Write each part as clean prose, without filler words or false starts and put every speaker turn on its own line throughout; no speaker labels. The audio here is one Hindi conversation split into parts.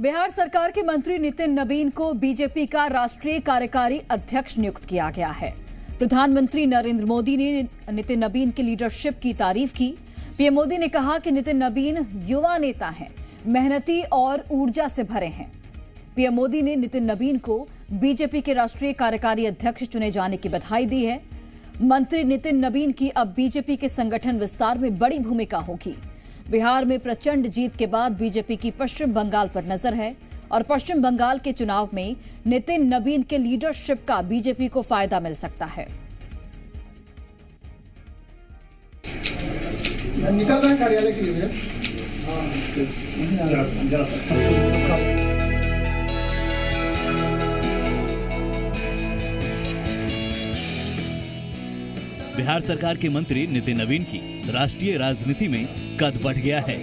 बिहार सरकार के मंत्री नितिन नबीन को बीजेपी का राष्ट्रीय कार्यकारी अध्यक्ष नियुक्त किया गया है। प्रधानमंत्री नरेंद्र मोदी ने नितिन नबीन की लीडरशिप की तारीफ की। पीएम मोदी ने कहा कि नितिन नबीन युवा नेता हैं, मेहनती और ऊर्जा से भरे हैं। पीएम मोदी ने नितिन नबीन को बीजेपी के राष्ट्रीय कार्यकारी अध्यक्ष चुने जाने की बधाई दी है। मंत्री नितिन नबीन की अब बीजेपी के संगठन विस्तार में बड़ी भूमिका होगी। बिहार में प्रचंड जीत के बाद बीजेपी की पश्चिम बंगाल पर नजर है और पश्चिम बंगाल के चुनाव में नितिन नबीन के लीडरशिप का बीजेपी को फायदा मिल सकता है।
निकल रहे हैं कार्यालय के लिए।
बिहार सरकार के मंत्री नितिन नबीन की राष्ट्रीय राजनीति में कद बढ़ गया है।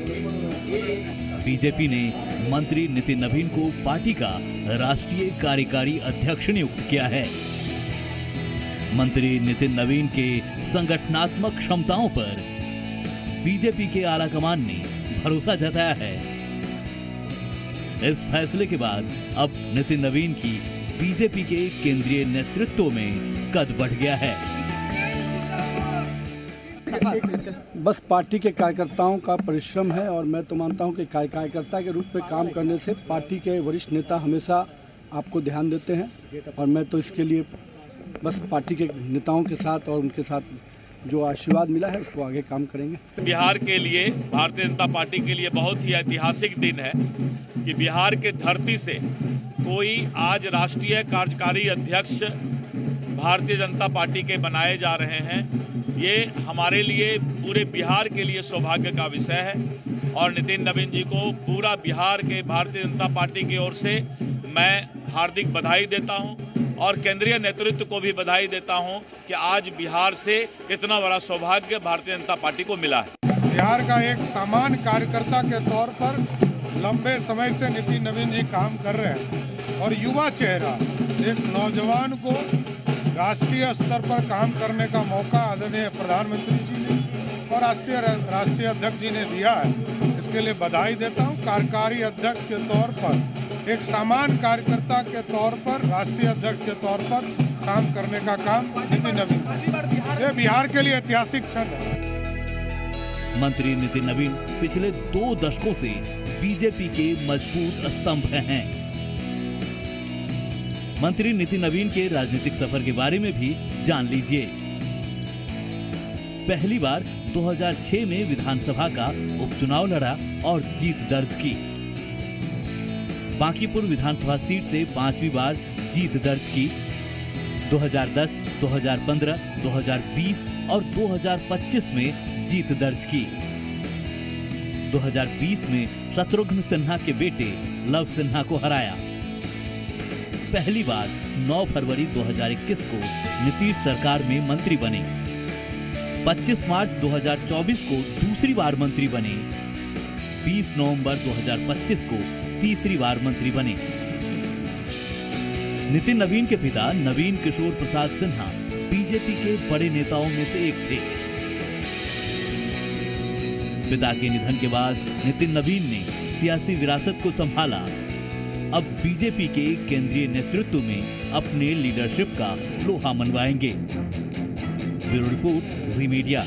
बीजेपी ने मंत्री नितिन नबीन को पार्टी का राष्ट्रीय कार्यकारी अध्यक्ष नियुक्त किया है। मंत्री नितिन नबीन के संगठनात्मक क्षमताओं पर बीजेपी के आलाकमान ने भरोसा जताया है। इस फैसले के बाद अब नितिन नबीन की बीजेपी के केंद्रीय नेतृत्व में कद बढ़ गया है।
बस पार्टी के कार्यकर्ताओं का परिश्रम है और मैं तो मानता हूं कि कार्यकर्ता के रूप में काम करने से पार्टी के वरिष्ठ नेता हमेशा आपको ध्यान देते हैं और मैं तो इसके लिए बस पार्टी के नेताओं के साथ और उनके साथ जो आशीर्वाद मिला है उसको आगे काम करेंगे।
बिहार के लिए, भारतीय जनता पार्टी के लिए बहुत ही ऐतिहासिक दिन है कि बिहार के धरती से कोई आज राष्ट्रीय कार्यकारी अध्यक्ष भारतीय जनता पार्टी के बनाए जा रहे हैं। ये हमारे लिए, पूरे बिहार के लिए सौभाग्य का विषय है और नितिन नबीन जी को पूरा बिहार के भारतीय जनता पार्टी की ओर से मैं हार्दिक बधाई देता हूं और केंद्रीय नेतृत्व को भी बधाई देता हूं कि आज बिहार से इतना बड़ा सौभाग्य भारतीय जनता पार्टी को मिला है।
बिहार का एक सामान्य कार्यकर्ता के तौर पर लंबे समय से नितिन नबीन जी काम कर रहे हैं और युवा चेहरा एक नौजवान को राष्ट्रीय स्तर पर काम करने का मौका आदरणीय प्रधानमंत्री जी ने और राष्ट्रीय अध्यक्ष जी ने दिया है। इसके लिए बधाई देता हूं। कार्यकारी अध्यक्ष के तौर पर, एक सामान्य कार्यकर्ता के तौर पर, राष्ट्रीय अध्यक्ष के तौर पर काम करने का काम नितिन नबीन, ये बिहार के लिए ऐतिहासिक क्षण है।
मंत्री नितिन नबीन पिछले 2 दशकों से बीजेपी के मजबूत स्तंभ हैं। मंत्री नितिन नबीन के राजनीतिक सफर के बारे में भी जान लीजिए। पहली बार 2006 में विधानसभा का उपचुनाव लड़ा और जीत दर्ज की। बांकीपुर विधानसभा सीट से 5वीं बार जीत दर्ज की। 2010, 2015, 2020 और 2025 में जीत दर्ज की। 2020 में शत्रुघ्न सिन्हा के बेटे लव सिन्हा को हराया। पहली बार 9 फरवरी 2021 को नीतीश सरकार में मंत्री बने। 25 मार्च 2024 को दूसरी बार मंत्री बने। 20 नवंबर 2025 को तीसरी बार मंत्री बने। नितिन नबीन के पिता नवीन किशोर प्रसाद सिन्हा बीजेपी के बड़े नेताओं में से एक थे। पिता के निधन के बाद नितिन नबीन ने सियासी विरासत को संभाला। अब बीजेपी के केंद्रीय नेतृत्व में अपने लीडरशिप का लोहा मनवाएंगे। ब्यूरो रिपोर्ट, जी मीडिया।